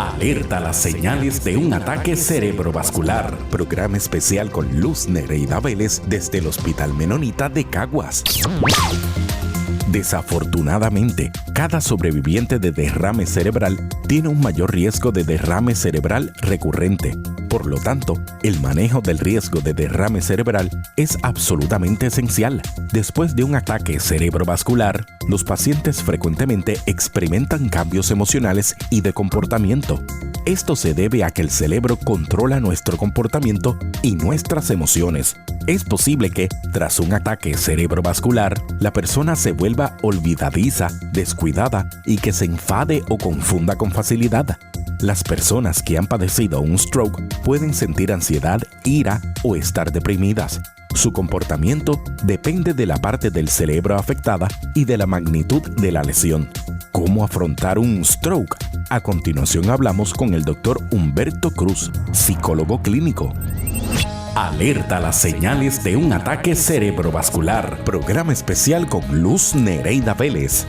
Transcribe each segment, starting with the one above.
Alerta a las señales de un ataque cerebrovascular. Programa especial con Luz Nereida Vélez desde el Hospital Menonita de Caguas. Desafortunadamente, cada sobreviviente de derrame cerebral tiene un mayor riesgo de derrame cerebral recurrente. Por lo tanto, el manejo del riesgo de derrame cerebral es absolutamente esencial. Después de un ataque cerebrovascular, los pacientes frecuentemente experimentan cambios emocionales y de comportamiento. Esto se debe a que el cerebro controla nuestro comportamiento y nuestras emociones. Es posible que, tras un ataque cerebrovascular, la persona se vuelva olvidadiza, descuidada y que se enfade o confunda con facilidad. Las personas que han padecido un stroke pueden sentir ansiedad, ira o estar deprimidas. Su comportamiento depende de la parte del cerebro afectada y de la magnitud de la lesión. ¿Cómo afrontar un stroke? A continuación hablamos con el Dr. Humberto Cruz, psicólogo clínico. Alerta a las señales de un ataque cerebrovascular. Programa especial con Luz Nereida Vélez.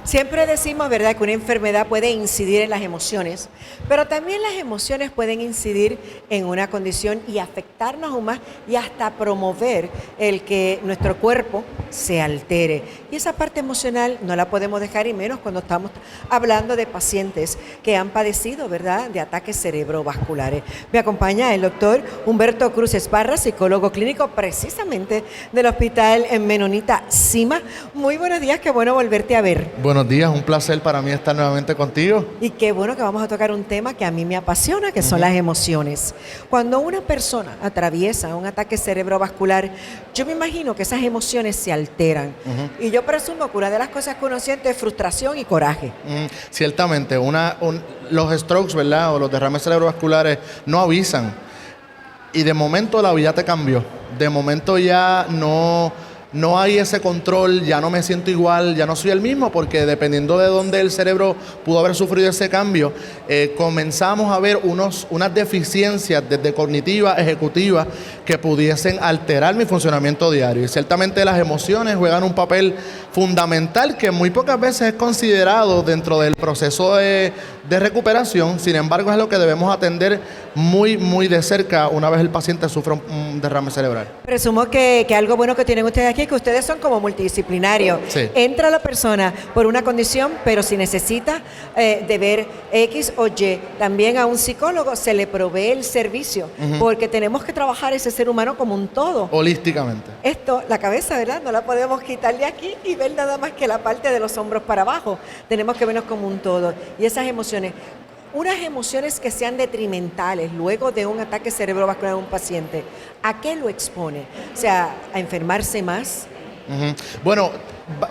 Siempre decimos, ¿verdad?, que una enfermedad puede incidir en las emociones, pero también las emociones pueden incidir en una condición y afectarnos aún más y hasta promover el que nuestro cuerpo se altere. Y esa parte emocional no la podemos dejar, y menos cuando estamos hablando de pacientes que han padecido, ¿verdad?, de ataques cerebrovasculares. Me acompaña el doctor Humberto Cruz Esparra, psicólogo clínico precisamente del Hospital Menonita Cima. Muy buenos días, qué bueno volverte a ver. Buenos días, un placer para mí estar nuevamente contigo. Y qué bueno que vamos a tocar un tema que a mí me apasiona, que son las emociones. Cuando una persona atraviesa un ataque cerebrovascular, yo me imagino que esas emociones se alteran. Y yo presumo que una de las cosas que uno siente es frustración y coraje. Ciertamente, los strokes, ¿verdad?, o los derrames cerebrovasculares no avisan. Y de momento la vida te cambió. De momento ya no hay ese control, ya no me siento igual, ya no soy el mismo, porque dependiendo de dónde el cerebro pudo haber sufrido ese cambio, comenzamos a ver unas deficiencias desde cognitivas, ejecutivas, que pudiesen alterar mi funcionamiento diario. Y ciertamente las emociones juegan un papel fundamental que muy pocas veces es considerado dentro del proceso de recuperación. Sin embargo, es lo que debemos atender muy, muy de cerca una vez el paciente sufre un derrame cerebral. Presumo que algo bueno que tienen ustedes aquí es que ustedes son como multidisciplinarios. Sí. Entra la persona por una condición, pero si necesita de ver X o Y, también a un psicólogo se le provee el servicio, porque tenemos que trabajar ese ser humano como un todo. Holísticamente. Esto, la cabeza, ¿verdad?, no la podemos quitar de aquí y ver nada más que la parte de los hombros para abajo. Tenemos que vernos como un todo. Y esas emociones, unas emociones que sean detrimentales luego de un ataque cerebrovascular de un paciente, ¿a qué lo expone? O sea, ¿a enfermarse más? Bueno,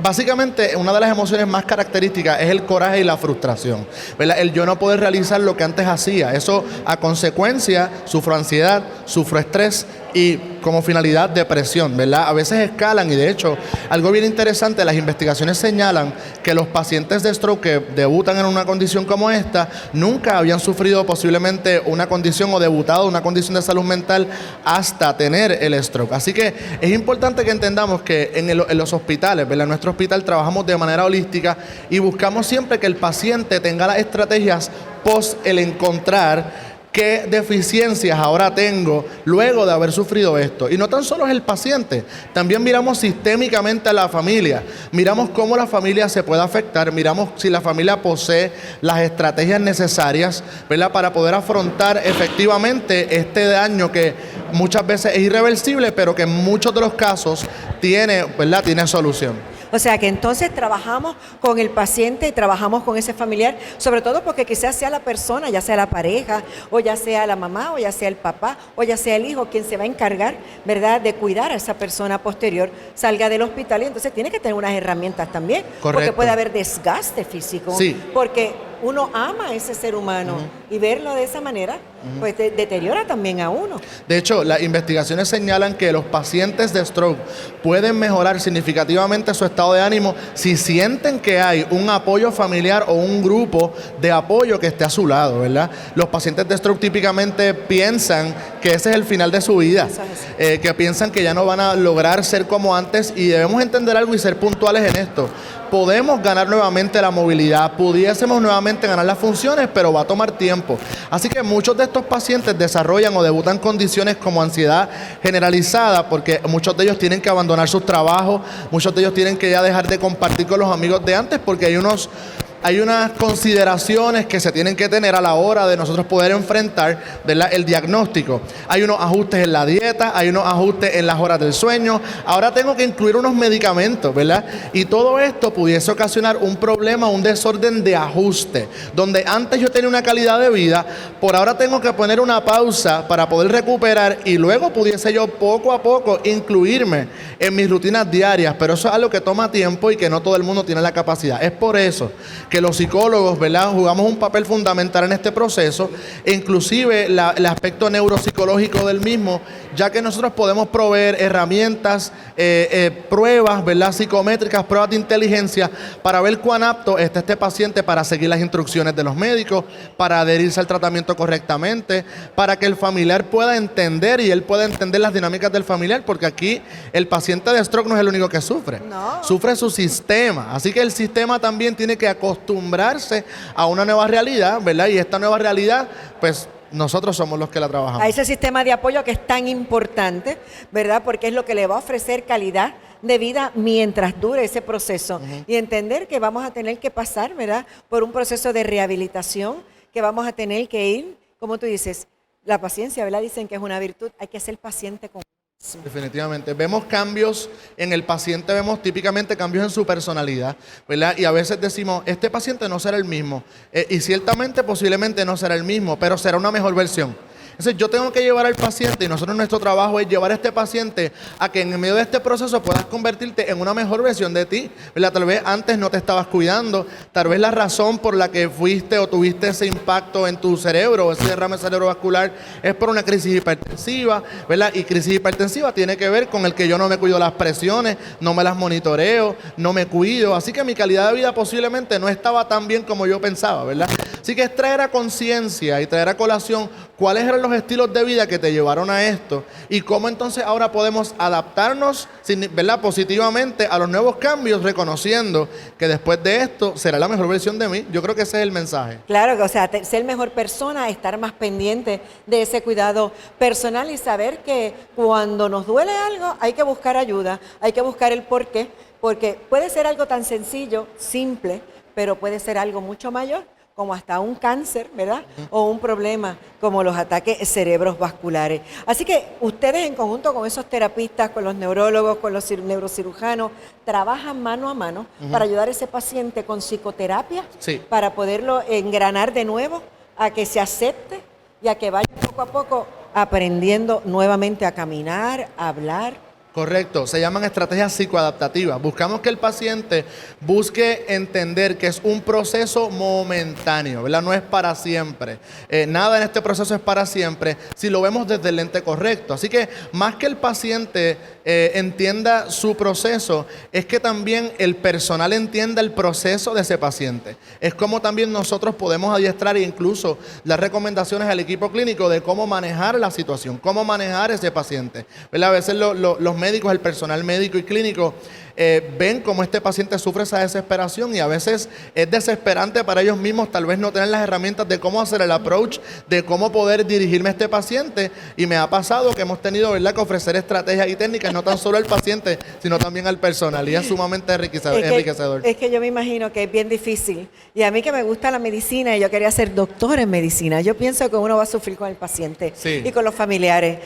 básicamente una de las emociones más características es el coraje y la frustración, ¿verdad? El yo no poder realizar lo que antes hacía. Eso, a consecuencia, sufro ansiedad, sufro estrés y como finalidad depresión, ¿verdad? A veces escalan, y de hecho, algo bien interesante, las investigaciones señalan que los pacientes de stroke que debutan en una condición como esta nunca habían sufrido posiblemente una condición o debutado una condición de salud mental hasta tener el stroke. Así que es importante que entendamos que en los hospitales, ¿verdad?, en nuestro hospital trabajamos de manera holística y buscamos siempre que el paciente tenga las estrategias post el encontrar qué deficiencias ahora tengo luego de haber sufrido esto. Y no tan solo es el paciente, también miramos sistémicamente a la familia, miramos cómo la familia se puede afectar, miramos si la familia posee las estrategias necesarias, ¿verdad?, para poder afrontar efectivamente este daño que muchas veces es irreversible, pero que en muchos de los casos tiene solución. O sea que entonces trabajamos con el paciente y trabajamos con ese familiar, sobre todo porque quizás sea la persona, ya sea la pareja, o ya sea la mamá, o ya sea el papá, o ya sea el hijo, quien se va a encargar, ¿verdad?, de cuidar a esa persona posterior, salga del hospital, y entonces tiene que tener unas herramientas también. Correcto. Porque puede haber desgaste físico. Sí. Porque uno ama a ese ser humano y verlo de esa manera, pues deteriora también a uno. De hecho, las investigaciones señalan que los pacientes de stroke pueden mejorar significativamente su estado de ánimo si sienten que hay un apoyo familiar o un grupo de apoyo que esté a su lado, ¿verdad? Los pacientes de stroke típicamente piensan que ese es el final de su vida, que piensan que ya no van a lograr ser como antes, y debemos entender algo y ser puntuales en esto. podemos ganar nuevamente la movilidad, pudiésemos nuevamente ganar las funciones, pero va a tomar tiempo. Así que muchos de estos pacientes desarrollan o debutan condiciones como ansiedad generalizada, porque muchos de ellos tienen que abandonar sus trabajos, muchos de ellos tienen que ya dejar de compartir con los amigos de antes, porque hay unas consideraciones que se tienen que tener a la hora de nosotros poder enfrentar, ¿verdad?, el diagnóstico. Hay unos ajustes en la dieta, hay unos ajustes en las horas del sueño. Ahora tengo que incluir unos medicamentos, ¿verdad? Y todo esto pudiese ocasionar un problema, un desorden de ajuste. Donde antes yo tenía una calidad de vida, por ahora tengo que poner una pausa para poder recuperar y luego pudiese yo poco a poco incluirme en mis rutinas diarias. Pero eso es algo que toma tiempo y que no todo el mundo tiene la capacidad. Es por eso que los psicólogos, ¿verdad?, jugamos un papel fundamental en este proceso, e inclusive el aspecto neuropsicológico del mismo, ya que nosotros podemos proveer herramientas, pruebas, ¿verdad?, psicométricas, pruebas de inteligencia para ver cuán apto está este paciente para seguir las instrucciones de los médicos, para adherirse al tratamiento correctamente, para que el familiar pueda entender y él pueda entender las dinámicas del familiar, porque aquí el paciente de stroke no es el único que sufre, sufre su sistema, así que el sistema también tiene que acostumbrarse a una nueva realidad, ¿verdad? Y esta nueva realidad, pues nosotros somos los que la trabajamos. A ese sistema de apoyo que es tan importante, ¿verdad? Porque es lo que le va a ofrecer calidad de vida mientras dure ese proceso. Y entender que vamos a tener que pasar, ¿verdad?, por un proceso de rehabilitación, que vamos a tener que ir, como tú dices, la paciencia, ¿verdad? Dicen que es una virtud, hay que ser paciente con eso. Definitivamente. Vemos cambios en el paciente, vemos típicamente cambios en su personalidad, ¿verdad? Y a veces decimos, este paciente no será el mismo. Y ciertamente, posiblemente no será el mismo, pero será una mejor versión. Entonces yo tengo que llevar al paciente, y nosotros nuestro trabajo es llevar a este paciente a que en medio de este proceso puedas convertirte en una mejor versión de ti, ¿verdad? Tal vez antes no te estabas cuidando, tal vez la razón por la que fuiste o tuviste ese impacto en tu cerebro, ese derrame cerebrovascular, es por una crisis hipertensiva, ¿verdad? Y crisis hipertensiva tiene que ver con el que yo no me cuido las presiones, no me las monitoreo, no me cuido, así que mi calidad de vida posiblemente no estaba tan bien como yo pensaba, ¿verdad? Así que es traer a conciencia y traer a colación cuáles eran los estilos de vida que te llevaron a esto y cómo entonces ahora podemos adaptarnos, ¿verdad?, positivamente a los nuevos cambios, reconociendo que después de esto será la mejor versión de mí. Yo creo que ese es el mensaje. Claro, o sea, ser mejor persona, estar más pendiente de ese cuidado personal y saber que cuando nos duele algo hay que buscar ayuda, hay que buscar el porqué, porque puede ser algo tan sencillo, simple, pero puede ser algo mucho mayor, como hasta un cáncer, ¿verdad? O un problema como los ataques cerebrovasculares. Así que ustedes en conjunto con esos terapistas, con los neurólogos, con los neurocirujanos, trabajan mano a mano para ayudar a ese paciente con psicoterapia, para poderlo engranar de nuevo, a que se acepte y a que vaya poco a poco aprendiendo nuevamente a caminar, a hablar. Correcto, se llaman estrategias psicoadaptativas. Buscamos que el paciente busque entender que es un proceso momentáneo, ¿verdad? No es para siempre. Nada en este proceso es para siempre si lo vemos desde el lente correcto. Así que más que el paciente entienda su proceso, es que también el personal entienda el proceso de ese paciente. Es como también nosotros podemos adiestrar e incluso dar recomendaciones al equipo clínico de cómo manejar la situación, cómo manejar ese paciente, ¿verdad? A veces los médicos, el personal médico y clínico ven cómo este paciente sufre esa desesperación y a veces es desesperante para ellos mismos tal vez no tener las herramientas de cómo hacer el approach, de cómo poder dirigirme a este paciente, y me ha pasado que hemos tenido, ¿verdad?, que ofrecer estrategias y técnicas no tan solo al paciente sino también al personal, y es sumamente enriquecedor. Es que yo me imagino que es bien difícil, y a mí que me gusta la medicina y yo quería ser doctora en medicina, yo pienso que uno va a sufrir con el paciente y con los familiares.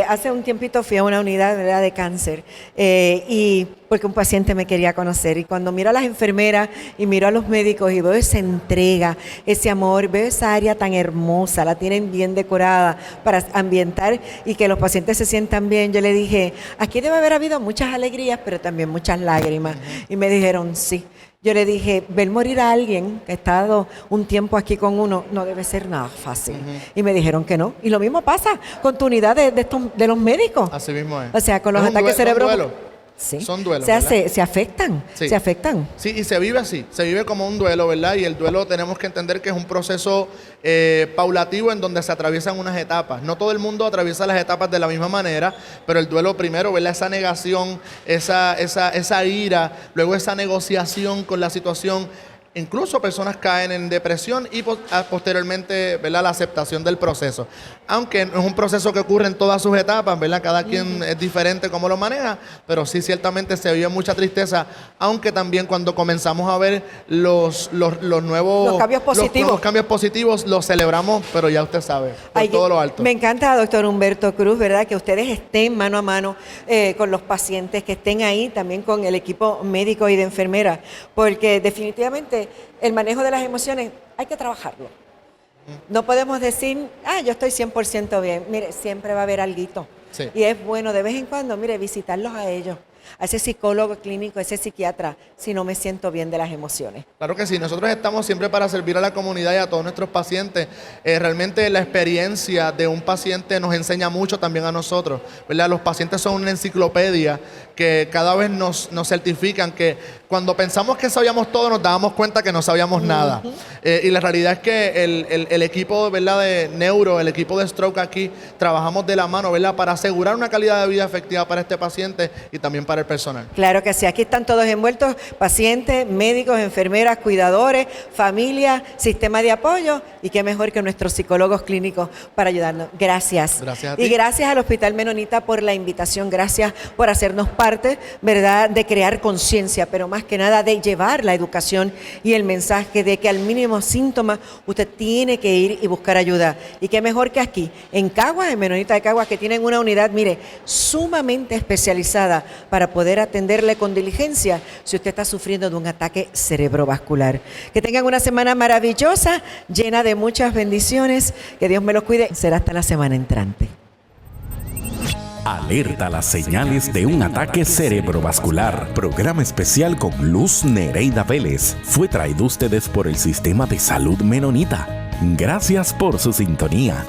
Hace un tiempito fui a una unidad, ¿verdad?, de cáncer y porque un paciente me quería conocer, y cuando miro a las enfermeras y miro a los médicos y veo esa entrega, ese amor, veo esa área tan hermosa, la tienen bien decorada para ambientar y que los pacientes se sientan bien, yo le dije, aquí debe haber habido muchas alegrías pero también muchas lágrimas, y me dijeron sí. Yo le dije, ver morir a alguien que ha estado un tiempo aquí con uno no debe ser nada fácil. Y me dijeron que no. Y lo mismo pasa con tu unidad de los médicos. Así mismo es. O sea, con los ataques cerebrovasculares. Sí. Son duelos, O sea, ¿verdad? se afectan, Sí. se afectan. Sí, y se vive así, se vive como un duelo, ¿verdad? Y el duelo tenemos que entender que es un proceso paulativo en donde se atraviesan unas etapas. No todo el mundo atraviesa las etapas de la misma manera, pero el duelo primero, ¿verdad? Esa negación, esa ira, luego esa negociación con la situación. Incluso personas caen en depresión y posteriormente, ¿verdad?, la aceptación del proceso. Aunque no es un proceso que ocurre en todas sus etapas, ¿verdad? Cada quien es diferente cómo lo maneja, pero sí ciertamente se vive mucha tristeza, aunque también cuando comenzamos a ver los nuevos... Los cambios positivos. Los cambios positivos los celebramos, pero ya usted sabe, por Ay, todo lo alto. Me encanta, doctor Humberto Cruz, ¿verdad? Que ustedes estén mano a mano con los pacientes, que estén ahí también con el equipo médico y de enfermera, porque definitivamente el manejo de las emociones hay que trabajarlo. No podemos decir, yo estoy 100% bien. Mire, siempre va a haber alguito. Sí. Y es bueno de vez en cuando, mire, visitarlos a ellos, a ese psicólogo clínico, a ese psiquiatra, si no me siento bien de las emociones. Claro que sí, nosotros estamos siempre para servir a la comunidad y a todos nuestros pacientes. Realmente la experiencia de un paciente nos enseña mucho también a nosotros, ¿verdad? Los pacientes son una enciclopedia que cada vez nos certifican que cuando pensamos que sabíamos todo nos dábamos cuenta que no sabíamos nada. Y la realidad es que el equipo, ¿verdad?, de neuro, el equipo de stroke aquí, trabajamos de la mano, ¿verdad?, para asegurar una calidad de vida efectiva para este paciente y también para el personal. Claro que sí, aquí están todos envueltos, pacientes, médicos, enfermeras, cuidadores, familia, sistema de apoyo, y qué mejor que nuestros psicólogos clínicos para ayudarnos. Gracias. Gracias a ti. Y gracias al Hospital Menonita por la invitación, gracias por hacernos parte, ¿verdad?, de crear conciencia, pero más que nada de llevar la educación y el mensaje de que al mínimo síntoma usted tiene que ir y buscar ayuda. Y qué mejor que aquí, en Caguas, en Menonita de Caguas, que tienen una unidad, mire, sumamente especializada para poder atenderle con diligencia si usted está sufriendo de un ataque cerebrovascular. Que tengan una semana maravillosa, llena de muchas bendiciones. Que Dios me los cuide. Será hasta la semana entrante. Alerta a las señales de un ataque cerebrovascular. Programa especial con Luz Nereida Vélez. Fue traído a ustedes por el Sistema de Salud Menonita. Gracias por su sintonía.